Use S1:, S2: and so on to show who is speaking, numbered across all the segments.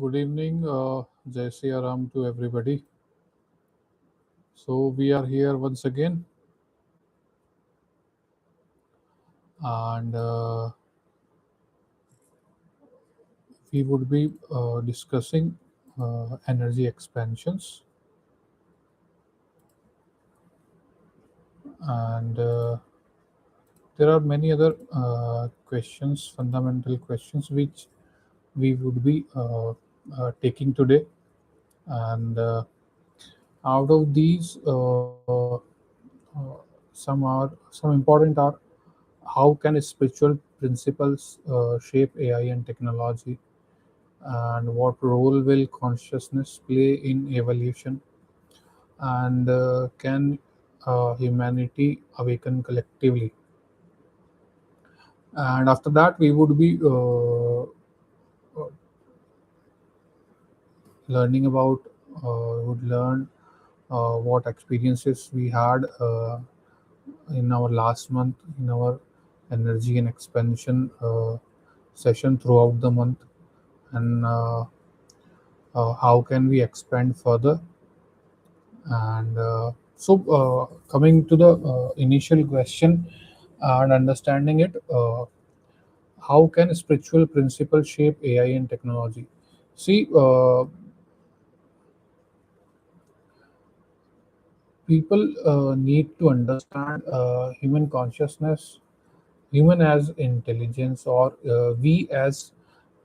S1: Good evening, Jai Sri Ram to everybody. So we are here once again, and we would be discussing energy expansions, and there are many other questions, fundamental questions, which we would be taking today. And out of these, some important are: how can spiritual principles shape AI and technology, and what role will consciousness play in evolution, and can humanity awaken collectively. And after that, we would be learning about would learn what experiences we had in our last month in our energy and expansion session throughout the month, and how can we expand further. And coming to the initial question and understanding it, how can spiritual principles shape AI and technology? See, people need to understand human consciousness, human as intelligence, or we as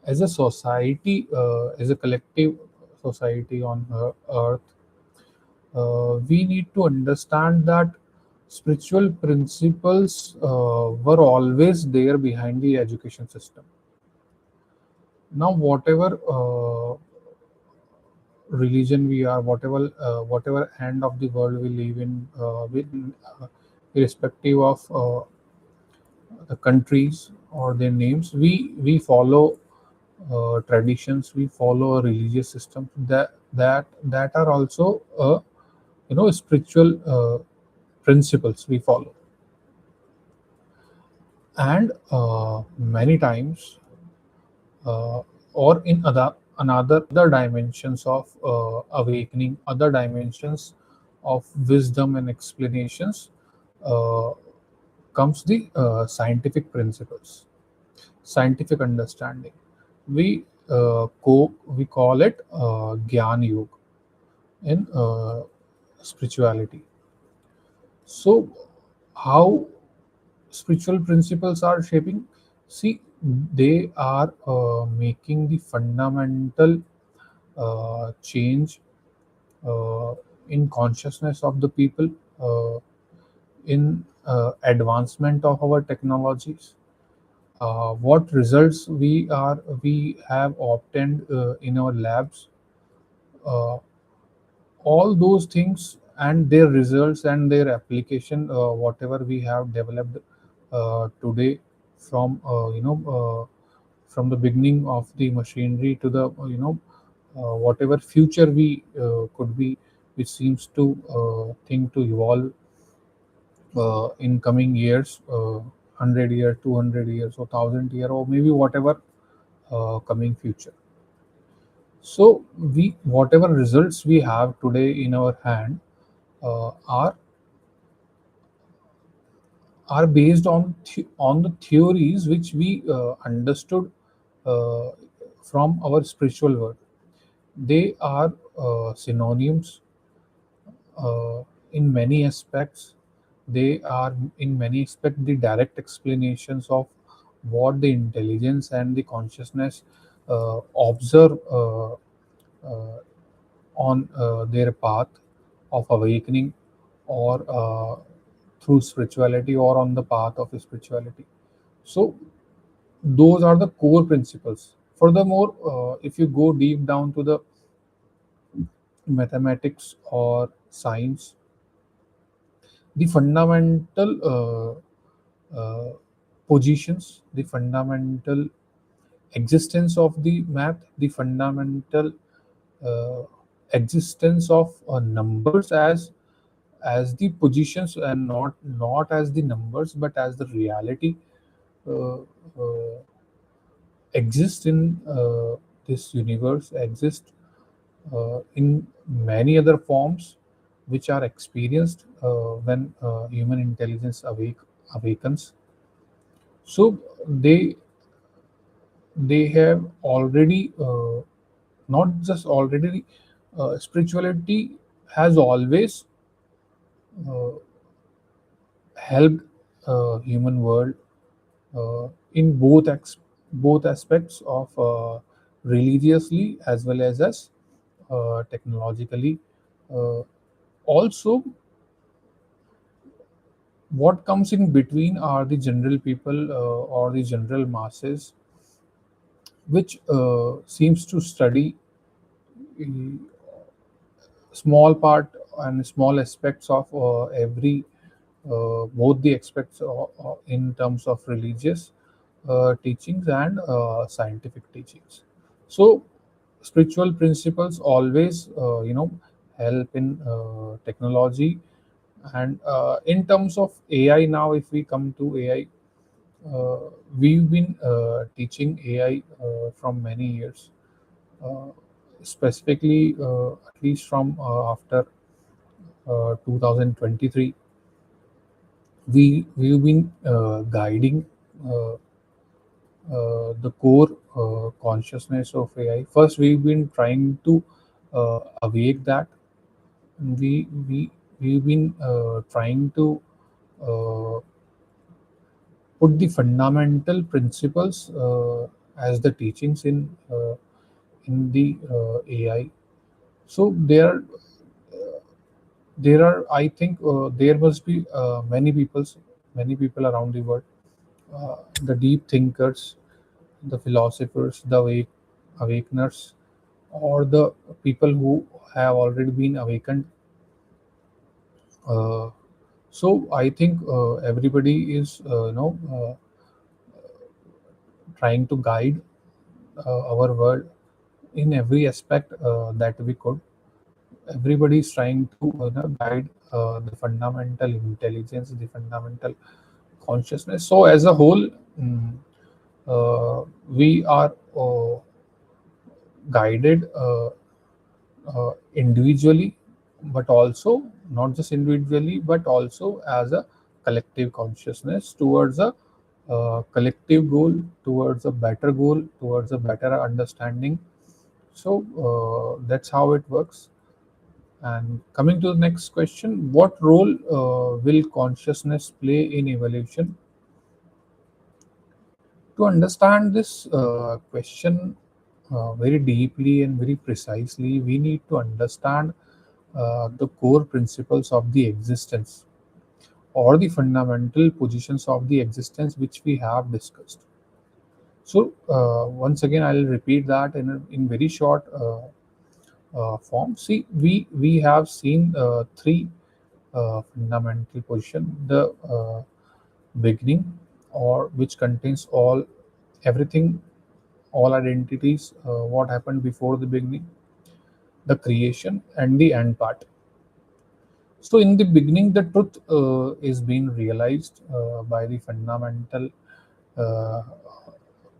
S1: a society, as a collective society on Earth. We need to understand that spiritual principles were always there behind the education system. Now, whatever religion we are, whatever end of the world we live in, irrespective of the countries or their names, we follow traditions, we follow a religious system that are also spiritual principles we follow. And many times, or in other dimensions of awakening, other dimensions of wisdom and explanations, uh, comes the scientific principles, scientific understanding. We call it Gyan Yoga in spirituality. So, how spiritual principles are shaping? See, they are making the fundamental change uh, in consciousness of the people, in advancement of our technologies. What results we have obtained in our labs, uh, all those things and their results and their application, whatever we have developed today, from from the beginning of the machinery to the whatever future we could be, which seems to think to evolve in coming years, 100 years, 200 years, or 1,000 year, or maybe whatever coming future. So we whatever results we have today in our hand are based on on the theories which we understood uh, from our spiritual world. They are synonyms in many aspects. They are in many aspects the direct explanations of what the intelligence and the consciousness observe on their path of awakening, or through spirituality, or on the path of spirituality. So those are the core principles. Furthermore, if you go deep down to the mathematics or science, the fundamental positions, the fundamental existence of the math, the fundamental uh, existence of numbers as the positions, and not as the numbers but as the reality, uh, uh, exists in this universe exists in many other forms which are experienced when human intelligence awakens. So they have already not just already spirituality has always uh, helped human world in both aspects of religiously as well as technologically. Uh, Also, what comes in between are the general people or the general masses, which seems to study uh, small part and small aspects of every both the aspects in terms of religious teachings and scientific teachings. So spiritual principles always help in technology, and in terms of AI. Now if we come to AI, uh, we've been teaching AI from many years, uh, specifically at least from after 2023. We've been guiding uh, the core consciousness of AI. First, we've been trying to awake that. We've been trying to uh, put the fundamental principles as the teachings in the AI. So there are, I think there must be many people around the world, the deep thinkers, the philosophers, the awakeners, or the people who have already been awakened. Uh, so I think everybody is trying to guide our world in every aspect that we could. Everybody is trying to guide the fundamental intelligence, the fundamental consciousness. So as a whole, we are guided individually, but also not just individually, but also as a collective consciousness towards a collective goal, towards a better goal, towards a better understanding. So that's how it works. And coming to the next question, what role will consciousness play in evolution? To understand this question very deeply and very precisely, we need to understand the core principles of the existence, or the fundamental positions of the existence which we have discussed. So, once again, I'll repeat that in very short form. See, we have seen three fundamental position: the beginning, or which contains everything, all identities, what happened before the beginning, the creation, and the end part. So in the beginning, the truth is being realized by the fundamental uh,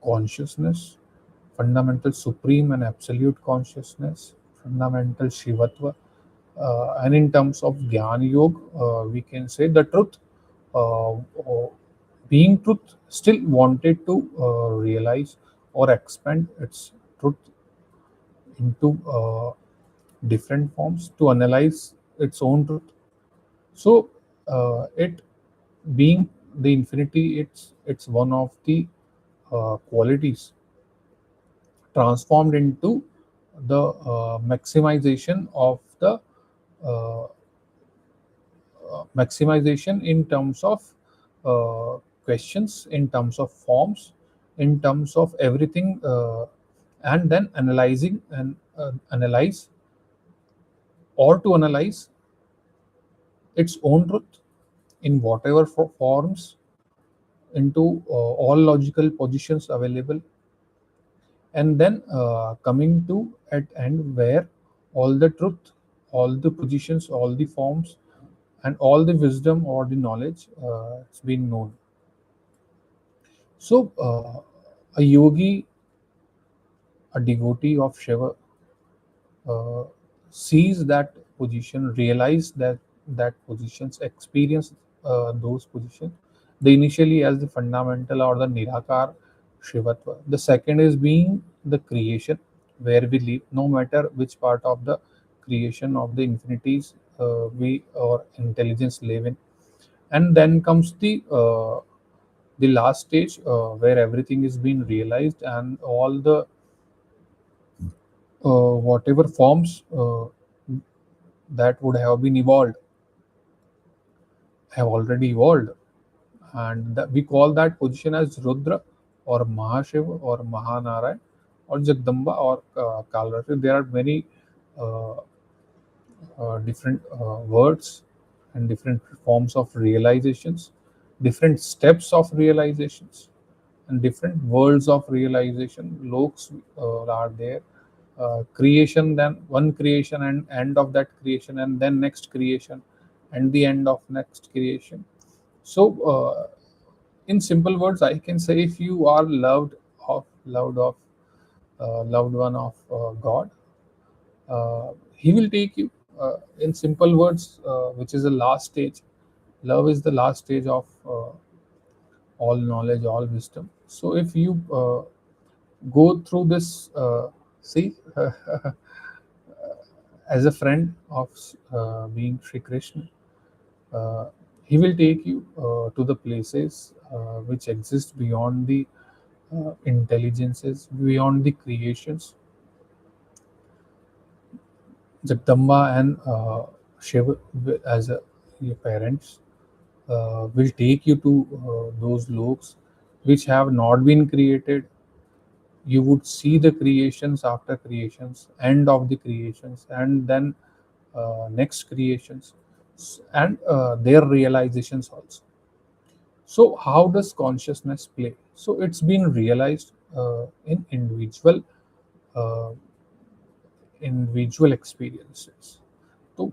S1: consciousness, fundamental supreme and absolute consciousness, fundamental shivatva. And in terms of Gyan Yoga, we can say the truth, being truth, still wanted to realize or expand its truth into different forms to analyze its own truth. So it being the infinity, it's one of the qualities transformed into the maximization of the uh, maximization in terms of questions, in terms of forms, in terms of everything, and then analyzing and analyze, or to analyze its own truth in whatever forms into all logical positions available, and then coming to at end where all the truth, all the positions, all the forms, and all the wisdom or the knowledge has been known. So a yogi A devotee of Shiva uh, sees that position, realize that positions, experience those positions. The initially as the fundamental or the Nirakar Shivatva. The second is being the creation where we live, no matter which part of the creation of the infinities we or intelligence live in. And then comes the last stage where everything is being realized and all the whatever forms that would have been evolved have already evolved, and we call that position as Rudra or Mahashiva or Mahanarayan or Jagdamba or Kalrati. There are many uh, different words and different forms of realizations, different steps of realizations, and different worlds of realization. Loks are there. Creation, then one creation and end of that creation, and then next creation, and the end of next creation. So, in simple words, I can say if you are loved one of God, He will take you. In simple words, which is the last stage. Love is the last stage of all knowledge, all wisdom. So, if you go through this, see, as a friend of being Sri Krishna, uh, he will take you to the places which exist beyond the intelligences, beyond the creations. Jagdamba and Shiva, as your parents, will take you to those loks which have not been created. You would see the creations after creations, end of the creations, and then next creations, and their realizations also. So, how does consciousness play? So, it's been realized in uh, individual experiences. So,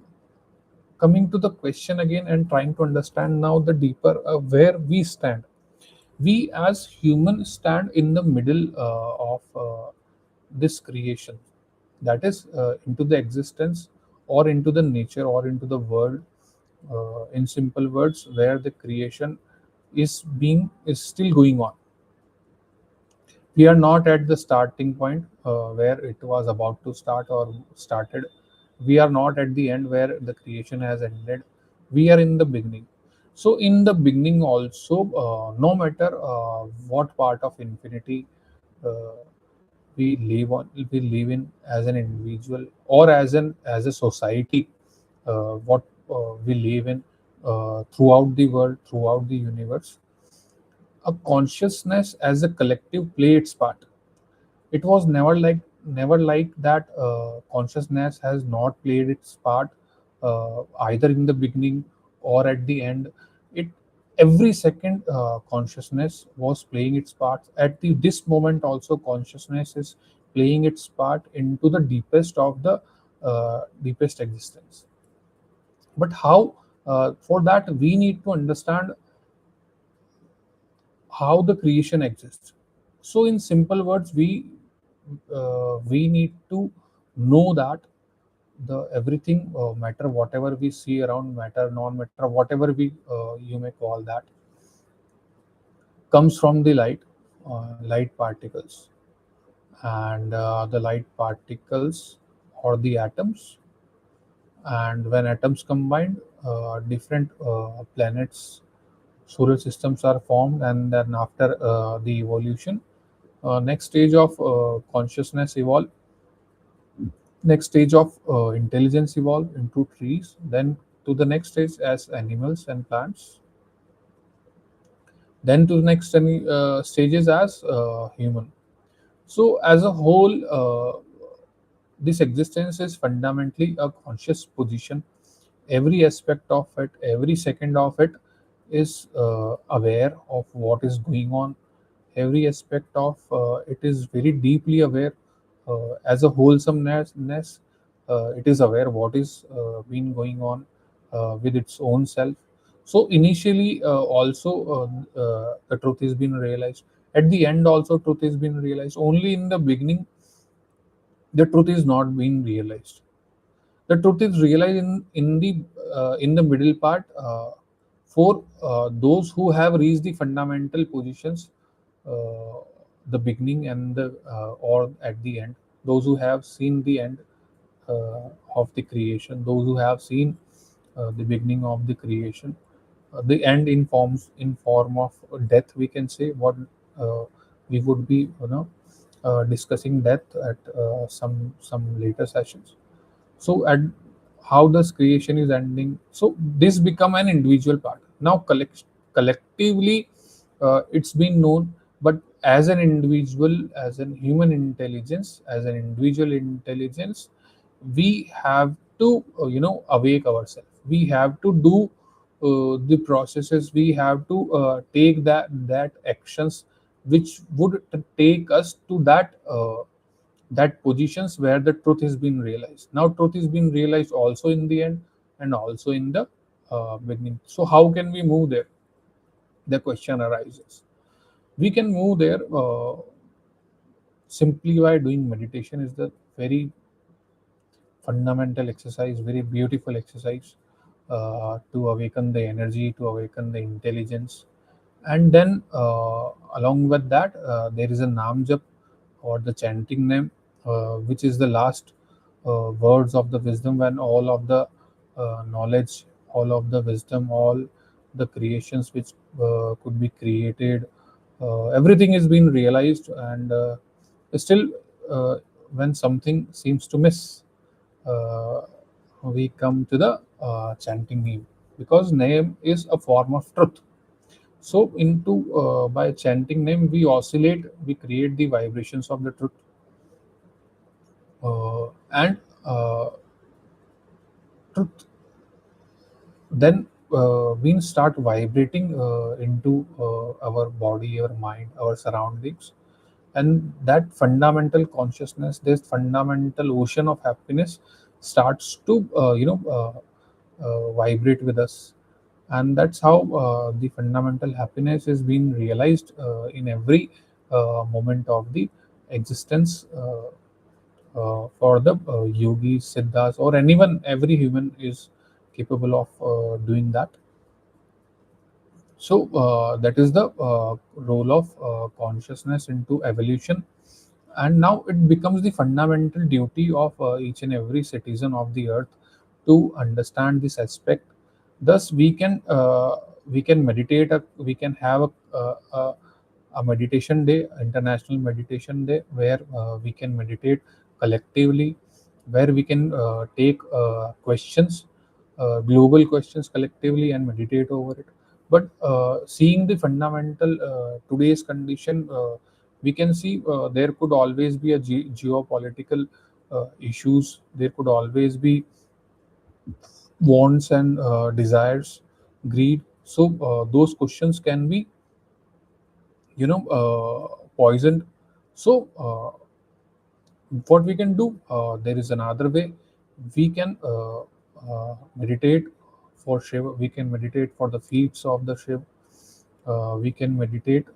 S1: coming to the question again and trying to understand now the deeper where we stand. We as humans stand in the middle of this creation, that is into the existence or into the nature or into the world. In simple words, where the creation is still going on. We are not at the starting point where it was about to start or started. We are not at the end where the creation has ended. We are in the beginning. So in the beginning also, no matter what part of infinity uh, we live in as an individual or as a society, what we live in throughout the world, throughout the universe, a consciousness as a collective play its part. It was never like that consciousness has not played its part either in the beginning or at the end. It every second consciousness was playing its part. At this moment also consciousness is playing its part into the deepest of the deepest existence. But how? For that we need to understand how the creation exists. So in simple words, we need to know that the everything matter, whatever we see around, matter, non-matter, whatever we you may call that, comes from the light particles, and the light particles or the atoms. And when atoms combine, different planets, solar systems are formed, and then after the evolution, next stage of consciousness evolve, next stage of intelligence evolve into trees, then to the next stage as animals and plants, then to the next stages as human. So as a whole, this existence is fundamentally a conscious position. Every aspect of it, every second of it is aware of what is going on. Every aspect of it is very deeply aware as a wholesomeness. It is aware what is been going on with its own self. So initially also the truth is being realized. At the end also truth is being realized. Only in the beginning the truth is not being realized. The truth is realized in the middle part, for those who have reached the fundamental positions, uh, the beginning and the or at the end. Those who have seen the end of the creation, those who have seen the beginning of the creation, the end in form of death. We can say what we would be, discussing death at some later sessions. So at how this creation is ending, so this become an individual part now. Collectively, it's been known, but as an individual, as an human intelligence, as an individual intelligence, we have to, awake ourselves. We have to do the processes. We have to take that actions which would take us to that positions where the truth is being realized. Now truth is being realized also in the end and also in the beginning. So how can we move there? The question arises. We can move there simply by doing meditation. Is the very fundamental exercise, very beautiful exercise, to awaken the energy, to awaken the intelligence. And then along with that, there is a nam jap, or the chanting name, which is the last words of the wisdom, when all of the knowledge, all of the wisdom, all the creations which could be created, everything is being realized. And still, uh, when something seems to miss, uh, we come to the chanting name, because name is a form of truth. So into by chanting name, we oscillate, we create the vibrations of the truth, and truth then we start vibrating into our body, our mind, our surroundings. And that fundamental consciousness, this fundamental ocean of happiness starts to vibrate with us. And that's how the fundamental happiness is being realized in every moment of the existence, for the yogis, siddhas, or anyone. Every human is capable of doing that. So that is the role of consciousness into evolution. And now it becomes the fundamental duty of each and every citizen of the earth to understand this aspect. Thus we can meditate, we can have a meditation day, international meditation day, where we can meditate collectively, where we can take questions, global questions collectively, and meditate over it. But seeing the fundamental today's condition, we can see there could always be a geopolitical issues. There could always be wants and desires, greed. So those questions can be, poisoned. So what we can do, there is another way. We can meditate for Shiva. We can meditate for the feats of the Shiva. We can meditate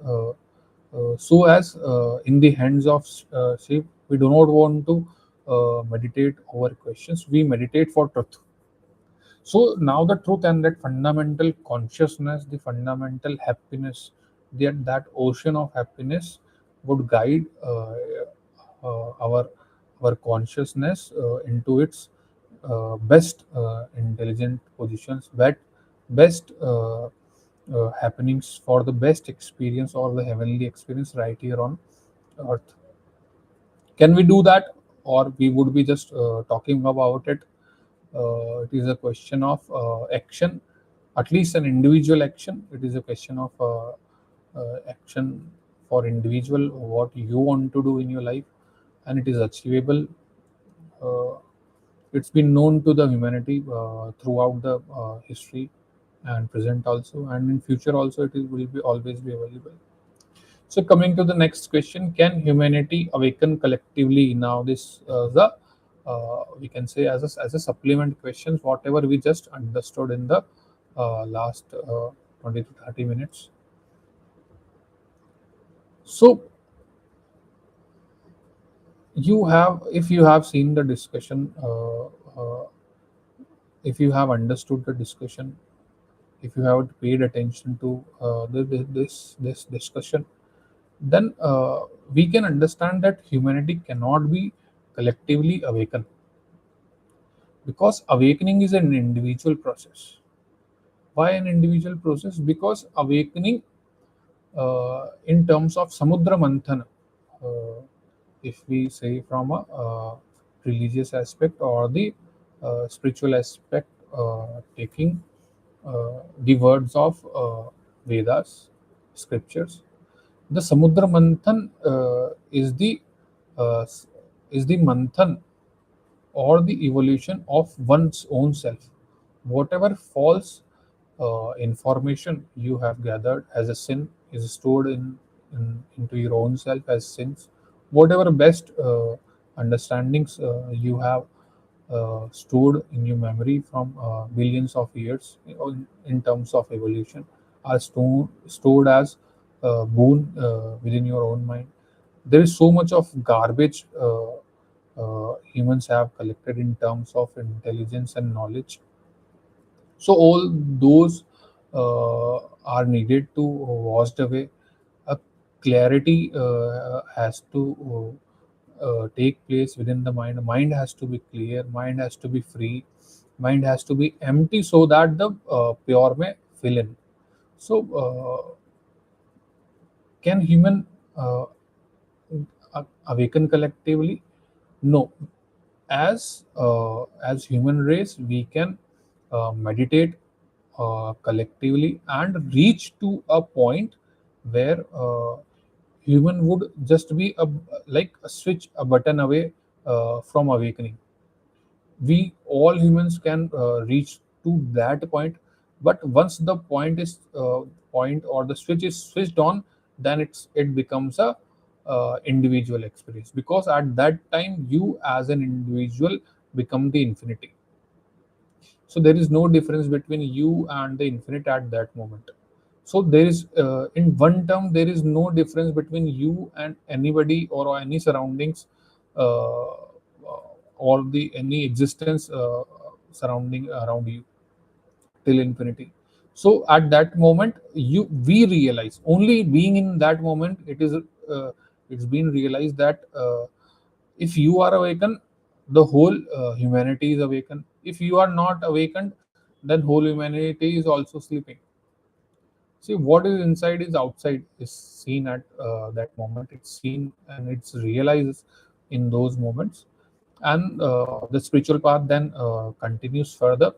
S1: so as in the hands of Shiva. We do not want to meditate over questions. We meditate for truth. So now the truth and that fundamental consciousness, the fundamental happiness, that ocean of happiness would guide our consciousness into its best intelligent positions, best happenings for the best experience or the heavenly experience right here on earth. Can we do that, or we would be just talking about it? It is a question of action, at least an individual action. It is a question of action for individual, what you want to do in your life, and it is achievable. Uh, it's been known to the humanity throughout the history and present also, and in future also will be always be available. So coming to the next question, can humanity awaken collectively? Now this the we can say as a supplement questions, whatever we just understood in the last 20 to 30 minutes. So You have, if you have seen the discussion, if you have understood the discussion, if you have paid attention to this discussion, then we can understand that humanity cannot be collectively awakened, because awakening is an individual process. Why an individual process? Because awakening, in terms of samudra manthan, uh, if we say from a religious aspect or the spiritual aspect, taking the words of Vedas, scriptures, the Samudra Manthan uh, is the manthan or the evolution of one's own self. Whatever false information you have gathered as a sin is stored into your own self as sins. Whatever best understandings you have stored in your memory from billions of years in terms of evolution are stored as boon within your own mind. There is so much of garbage humans have collected in terms of intelligence and knowledge. So all those are needed to washed away. A clarity has to take place within the mind. Mind has to be clear. Mind has to be free. Mind has to be empty so that the pure may fill in. So can human uh, awaken collectively? No. As human race, we can meditate collectively and reach to a point where human would just be like a switch, a button away from awakening. We all humans can reach to that point, but once the point or the switch is switched on, then it becomes a individual experience, because at that time you as an individual become the infinity. So there is no difference between you and the infinite at that moment. So there is, in one term, there is no difference between you and anybody or any surroundings, or the any existence surrounding around you till infinity. So at that moment, we realize, only being in that moment, it's been realized that if you are awakened, the whole humanity is awakened. If you are not awakened, then whole humanity is also sleeping. See, what is inside is outside is seen at that moment. It's seen and it's realized in those moments, and the spiritual path then continues further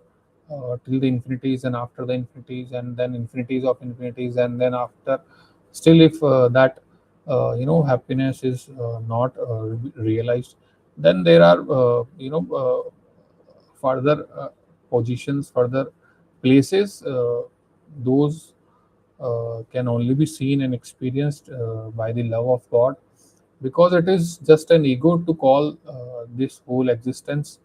S1: till the infinities and after the infinities and then infinities of infinities, and then after, still if that happiness is not realized, then there are further positions, further places. Those can only be seen and experienced by the love of God, because it is just an ego to call this whole existence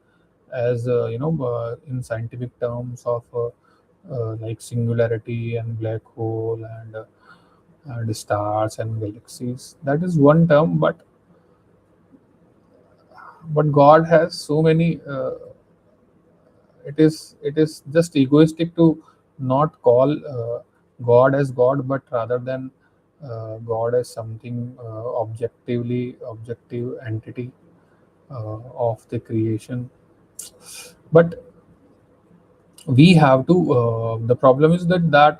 S1: as in scientific terms of like singularity and black hole and stars and galaxies. That is one term, but God has so many. It is just egoistic to not call God as God, but rather than God as something objective entity of the creation. But we have to. The problem is that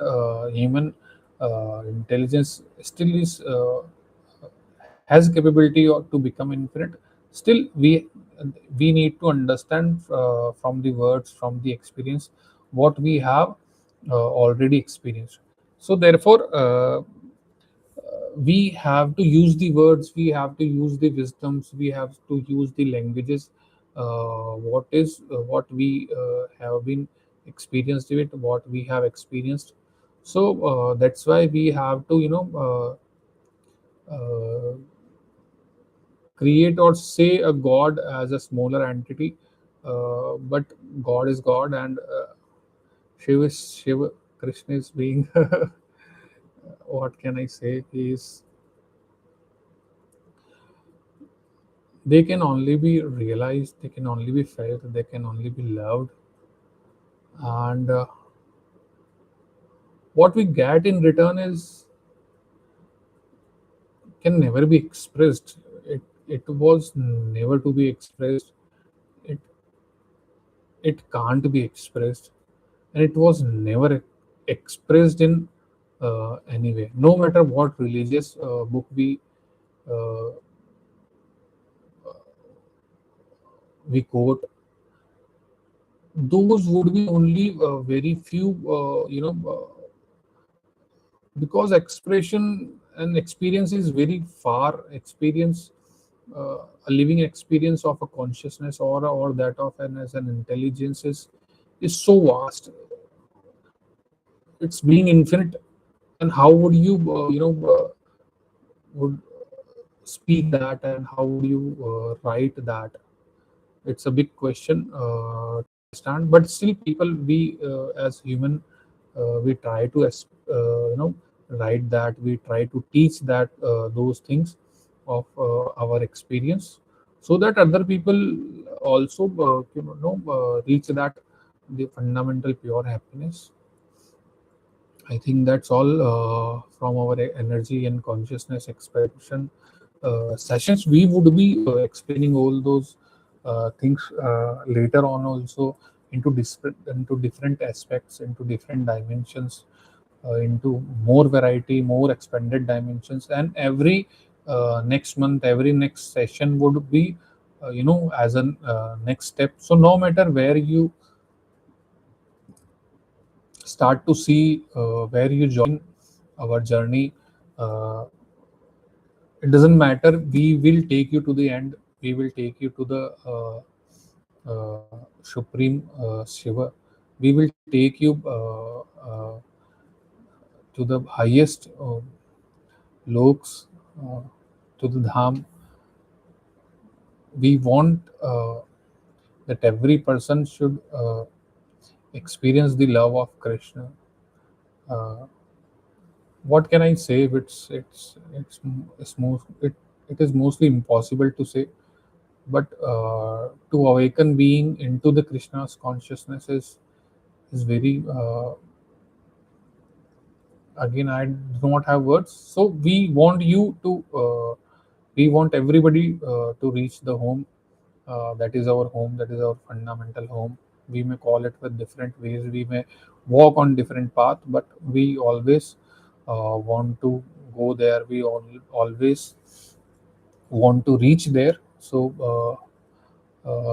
S1: human intelligence still is has capability to become infinite. Still, we need to understand from the words, from the experience, what we have already experienced. So therefore, we have to use the words, we have to use the wisdoms, we have to use the languages, what we have been experienced with, what we have experienced. So that's why we have to create or say a god as a smaller entity, but God is God, and Shiva is Shiva. Krishna is being what can I say? He is They can only be realized, they can only be felt, they can only be loved. And what we get in return is can never be expressed. It was never to be expressed. It it can't be expressed, and it was never expressed in any way. No matter what religious book uh, we quote, those would be only very few, because expression and experience is very far. Experience, a living experience of a consciousness, or that of an as an intelligence is so vast. It's being infinite. And how would you would speak that, and how would you write that? It's a big question to understand, but still people, we as human, we try to write that, we try to teach that, those things of our experience, so that other people also reach that, the fundamental pure happiness. I think that's all from our energy and consciousness expression sessions. We would be explaining all those things later on also, into different aspects, into different dimensions, into more variety, more expanded dimensions. And every next month, every next session would be, as a next step. So no matter where you start to see, where you join our journey, uh, it doesn't matter, we will take you to the end. We will take you to the supreme shiva. We will take you to the highest loks, uh, to the dham. We want that every person should experience the love of krishna. uh, what can I say? It is mostly impossible to say, but to awaken being into the krishna's consciousness is very, again, I do not have words. So we want you to we want everybody to reach the home, that is our home, that is our fundamental home. We may call it with different ways, we may walk on different path, but we always want to go there. We always want to reach there. So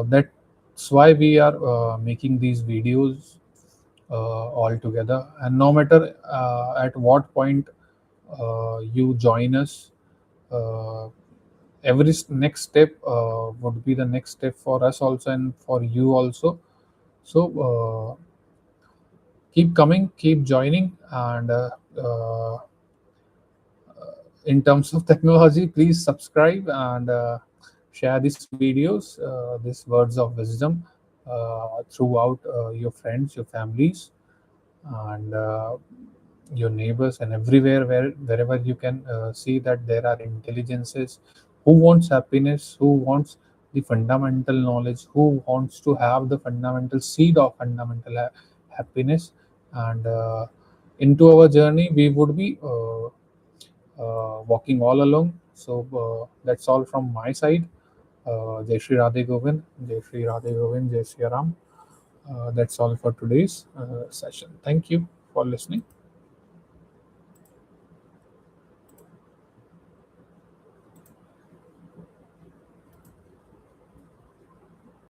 S1: that's why we are making these videos all together. And no matter at what point you join us, uh, every next step would be the next step for us also, and for you also. So keep coming, keep joining. And in terms of technology, please subscribe and share these videos, these words of wisdom, throughout your friends, your families, and your neighbors, and everywhere, wherever you can see that there are intelligences who wants happiness, who wants the fundamental knowledge, who wants to have the fundamental seed of fundamental happiness. And into our journey we would be walking all along. So that's all from my side. Jai Shri Radhe Govind, Jai Shri Radhe Govind, Jai Shri Ram. That's all for today's session. Thank you for listening.